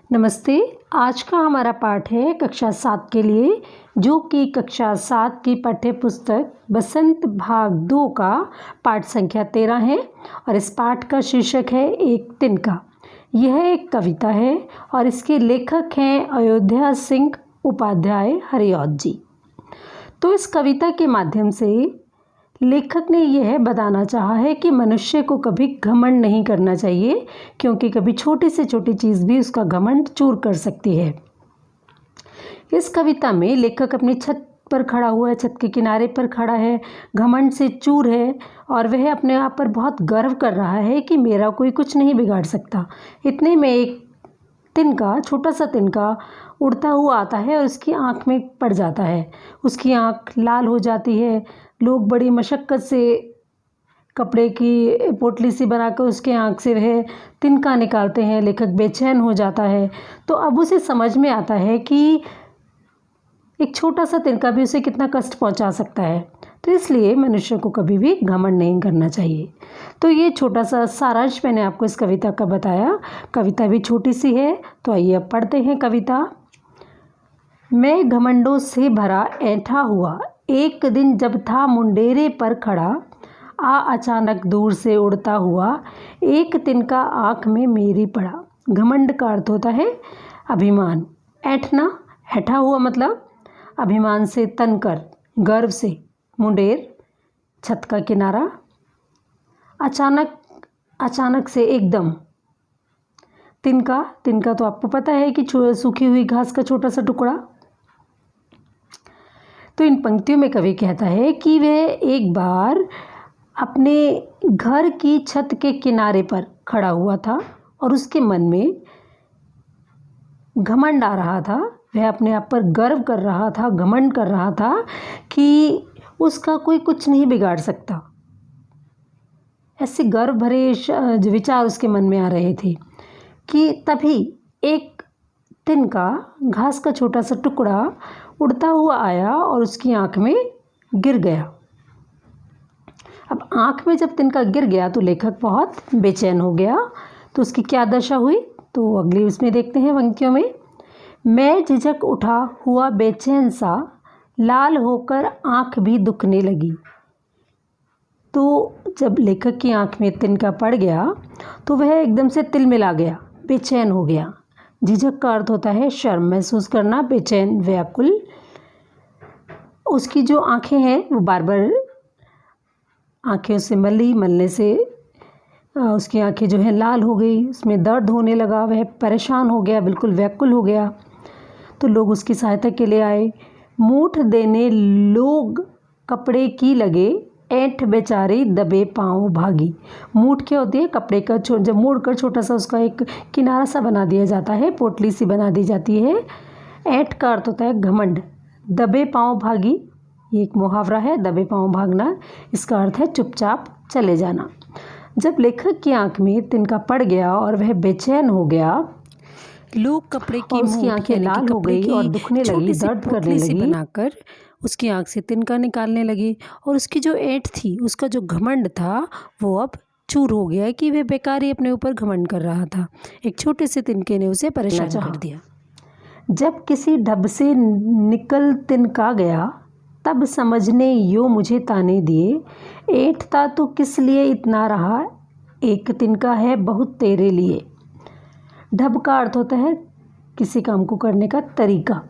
नमस्ते। आज का हमारा पाठ है कक्षा 7 के लिए, जो कि कक्षा 7 की पाठ्य पुस्तक बसंत भाग 2 का पाठ संख्या 13 है और इस पाठ का शीर्षक है एक तिनका। यह एक कविता है और इसके लेखक हैं अयोध्या सिंह उपाध्याय हरिऔध जी। तो इस कविता के माध्यम से लेखक ने यह बताना चाहा है कि मनुष्य को कभी घमंड नहीं करना चाहिए, क्योंकि कभी छोटी से छोटी चीज़ भी उसका घमंड चूर कर सकती है। इस कविता में लेखक अपनी छत पर खड़ा हुआ है, छत के किनारे पर खड़ा है, घमंड से चूर है और वह अपने आप पर बहुत गर्व कर रहा है कि मेरा कोई कुछ नहीं बिगाड़ सकता। इतने में एक तिनका, छोटा सा तिनका उड़ता हुआ आता है और उसकी आँख में पड़ जाता है। उसकी आँख लाल हो जाती है। लोग बड़ी मशक्क़त से कपड़े की पोटली सी बनाकर उसके आँख से वह तिनका निकालते हैं। लेखक बेचैन हो जाता है। तो अब उसे समझ में आता है कि एक छोटा सा तिनका भी उसे कितना कष्ट पहुंचा सकता है। तो इसलिए मनुष्य को कभी भी घमंड नहीं करना चाहिए। तो ये छोटा सा सारांश मैंने आपको इस कविता का बताया। कविता भी छोटी सी है, तो आइए अब पढ़ते हैं कविता। मैं घमंडों से भरा ऐंठा हुआ, एक दिन जब था मुंडेरे पर खड़ा, अचानक दूर से उड़ता हुआ एक तिनका आँख में मेरी पड़ा। घमंड का अर्थ होता है अभिमान। ऐंठना, ऐंठा हुआ मतलब अभिमान से तनकर, गर्व से। मुंडेर, छत का किनारा। अचानक से एकदम। तिनका, तिनका तो आपको पता है कि सूखी हुई घास का छोटा सा टुकड़ा। तो इन पंक्तियों में कवि कहता है कि वह एक बार अपने घर की छत के किनारे पर खड़ा हुआ था और उसके मन में घमंड आ रहा था। वह अपने आप पर गर्व कर रहा था, घमंड कर रहा था कि उसका कोई कुछ नहीं बिगाड़ सकता। ऐसे गर्व भरे विचार उसके मन में आ रहे थे कि तभी एक तिनका, घास का छोटा सा टुकड़ा उड़ता हुआ आया और उसकी आँख में गिर गया। अब आँख में जब तिनका गिर गया तो लेखक बहुत बेचैन हो गया। तो उसकी क्या दशा हुई, तो अगली उसमें देखते हैं पंक्तियों में। मैं झिझक उठा हुआ बेचैन सा, लाल होकर आँख भी दुखने लगी। तो जब लेखक की आँख में तिनका पड़ गया तो वह एकदम से तिलमिला गया, बेचैन हो गया। झिझक का अर्थ होता है शर्म महसूस करना, बेचैन, व्याकुल। उसकी जो आँखें हैं वो बार बार आँखें से मलने से उसकी आँखें जो है लाल हो गई, उसमें दर्द होने लगा, वह परेशान हो गया, बिल्कुल व्याकुल हो गया। तो लोग उसकी सहायता के लिए आए। मूठ देने लोग कपड़े की लगे, ऐंठ बेचारी दबे पाँव भागी। मूठ क्या होती है, कपड़े का जब मोड़ कर छोटा सा उसका एक किनारा सा बना दिया जाता है, पोटली सी बना दी जाती है। ऐंठ का अर्थ होता है घमंड। दबे पाँव भागी, ये एक मुहावरा है, दबे पाँव भागना। इसका अर्थ है चुपचाप चले जाना। जब लेखक की आँख में तिनका पड़ गया और वह बेचैन हो गया, लोग कपड़े की उसकी आंखें लाल हो गई और दुखने लगी, दर्द करने लगी, बनाकर उसकी आँख से तिनका निकालने लगी और उसकी जो ऐंठ थी, उसका जो घमंड था, वो अब चूर हो गया कि वह बेकार ही अपने ऊपर घमंड कर रहा था। एक छोटे से तिनके ने उसे परेशान कर दिया। जब किसी ढब से निकल तिनका गया, तब समझने यो मुझे ताने दिए। ऐंठता तो किस लिए इतना रहा, एक तिनका है बहुत तेरे लिए। ढब का अर्थ होता है किसी काम को करने का तरीका।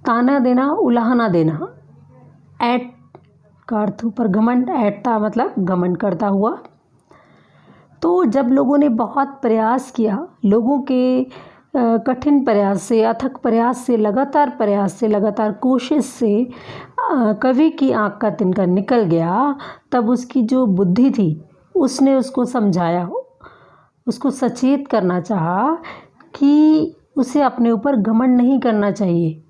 ताना देना, उलाहना देना। ऐंठ का अर्थ ऊपर घमंड, ऐंठता मतलब घमंड करता हुआ। तो जब लोगों ने बहुत प्रयास किया, लोगों के कठिन प्रयास से, अथक प्रयास से, लगातार कोशिश से कवि की आँख का तिनका निकल गया, तब उसकी जो बुद्धि थी उसने उसको समझाया, उसको सचेत करना चाहा कि उसे अपने ऊपर घमंड नहीं करना चाहिए,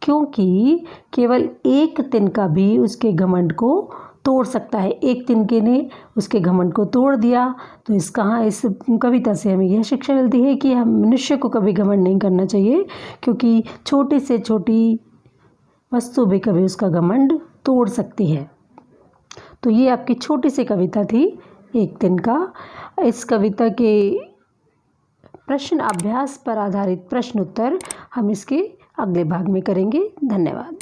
क्योंकि केवल एक तिनका भी उसके घमंड को तोड़ सकता है। एक तिनके ने उसके घमंड को तोड़ दिया। तो इस कविता से हमें यह शिक्षा मिलती है कि हम मनुष्य को कभी घमंड नहीं करना चाहिए, क्योंकि छोटी से छोटी वस्तु भी कभी उसका घमंड तोड़ सकती है। तो ये आपकी छोटी सी कविता थी, एक तिनका। इस कविता के प्रश्न अभ्यास पर आधारित प्रश्न उत्तर हम इसके अगले भाग में करेंगे। धन्यवाद।